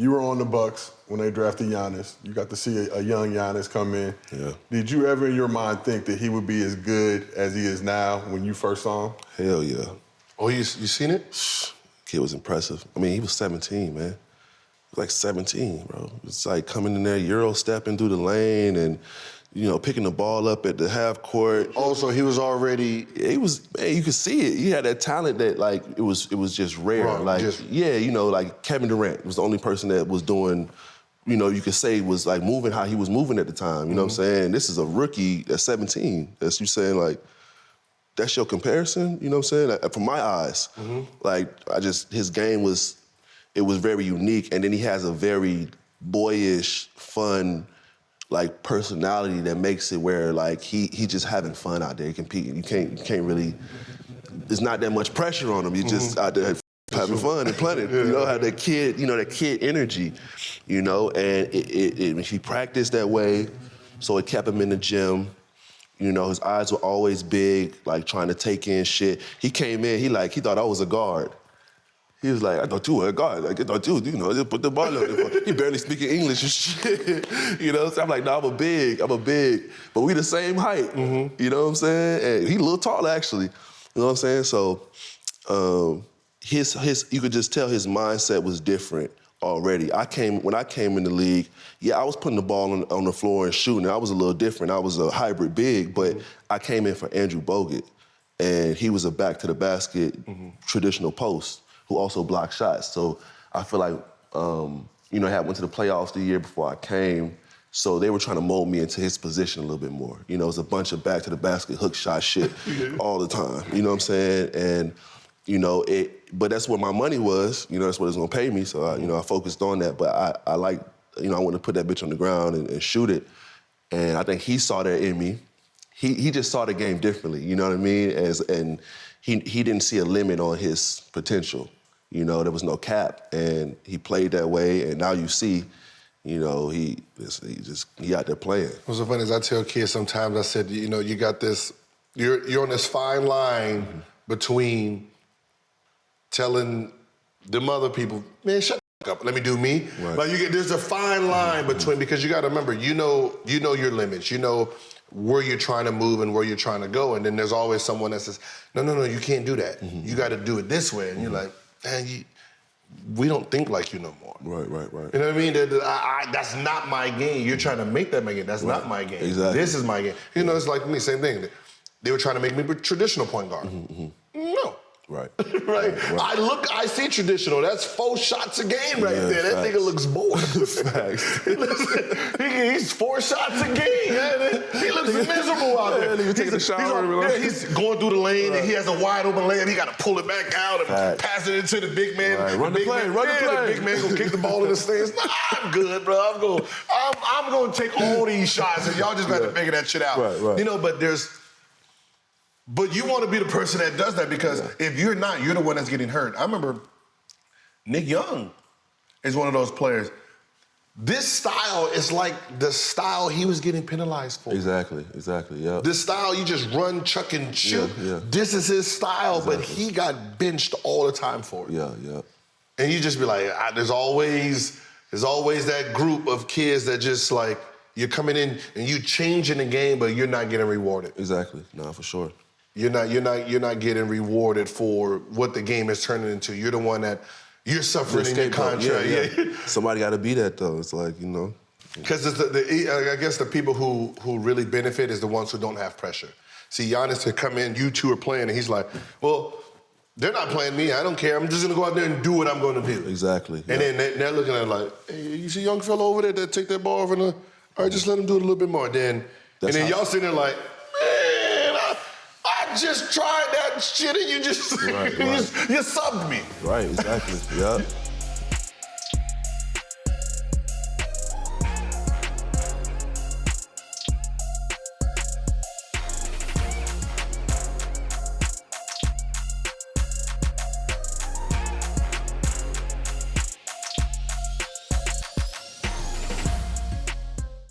You were on the Bucks when they drafted Giannis. You got to see a young Giannis come in. Yeah. Did you ever in your mind think that he would be as good as he is now when you first saw him? Hell yeah. Oh, you seen it? Kid was impressive. I mean, he was 17, man. He was like 17, bro. It's like coming in there, Euro stepping through the lane and, you know, picking the ball up at the half court. Oh, so he was already... He was, man, you could see it. He had that talent that, like, it was just rare. Right, like, yeah, you know, like Kevin Durant was the only person that was doing, you know, you could say was like moving how he was moving at the time. You know what I'm saying? This is a rookie that's 17. That's you saying, like, that's your comparison? You know what I'm saying? From my eyes, like, his game was, it was very unique. And then he has a very boyish, fun, like, personality that makes it where, like, he just having fun out there competing. You can't really, there's not that much pressure on him. You just out there having fun and playing. You know, have that kid, you know, that kid energy, you know, and he practiced that way, so it kept him in the gym. You know, his eyes were always big, like trying to take in shit. He came in, he thought I was a guard. He was like, I thought you were a guard. Like, I thought you, just put the ball on. He barely speaking English and shit. You know, so I'm like, no, I'm a big. But we the same height. You know what I'm saying? And he a little taller, actually. You know what I'm saying? So his you could just tell his mindset was different already. When I came in the league, yeah, I was putting the ball on the floor and shooting. I was a little different. I was a hybrid big, but I came in for Andrew Bogut. And he was a back to the basket, traditional post, who also blocked shots. So I feel like, you know, I went to the playoffs the year before I came, so they were trying to mold me into his position a little bit more. You know, it was a bunch of back to the basket, hook shot shit all the time. You know what I'm saying? And, you know, but that's where my money was. You know, that's what it's gonna pay me. So, I focused on that. But I like, you know, I want to put that bitch on the ground and shoot it. And I think he saw that in me. He just saw the game differently, you know what I mean? And he didn't see a limit on his potential. You know, there was no cap, and he played that way, and now you see, you know, he out there playing. What's so funny is I tell kids sometimes, I said, you know, you got this, you're on this fine line between telling them other people, man, shut the fuck up, let me do me. Right. Like, there's a fine line between, because you got to remember, you know your limits, you know where you're trying to move and where you're trying to go, and then there's always someone that says, no, you can't do that. You got to do it this way, and you're like, man, we don't think like you no more. Right. You know what I mean? That's not my game. You're trying to make that my game. That's not my game. Exactly. This is my game. You know, it's like me, same thing. They were trying to make me a traditional point guard. No. Right. Right. I see traditional. That's 4 shots a game right there. That nigga looks bored. Facts. He's 4 shots a game. Man. He looks miserable out there. He's taking a shower. He's going through the lane and he has a wide open lane. He got to pull it back out and pass it into the big man. Right. Run the play. The big man gonna kick the ball in the stands. Nah, I'm good, bro. I'm gonna take all these shots and y'all just got to figure that shit out. Right. You know, but you want to be the person that does that, because if you're not, you're the one that's getting hurt. I remember Nick Young is one of those players. This style is like the style he was getting penalized for. Exactly, yeah. This style, you just run, chuck, and shoot. Yeah. This is his style, but he got benched all the time for it. Yeah. And you just be like, there's always that group of kids that just like, you're coming in and you changing the game, but you're not getting rewarded. Exactly, no, for sure. You're not getting rewarded for what the game is turning into. You're the one that you're suffering in your contract. Yeah. Somebody got to be that though. It's like, you know. Because I guess the people who really benefit is the ones who don't have pressure. See, Giannis to come in, you two are playing, and he's like, well, they're not playing me. I don't care. I'm just gonna go out there and do what I'm gonna do. Exactly. And then they're looking at it like, hey, you see a young fellow over there that take that ball over all right, just let him do it a little bit more. And then y'all sitting there like, man, I just tried that shit and you just you subbed me. Right, exactly. Yeah.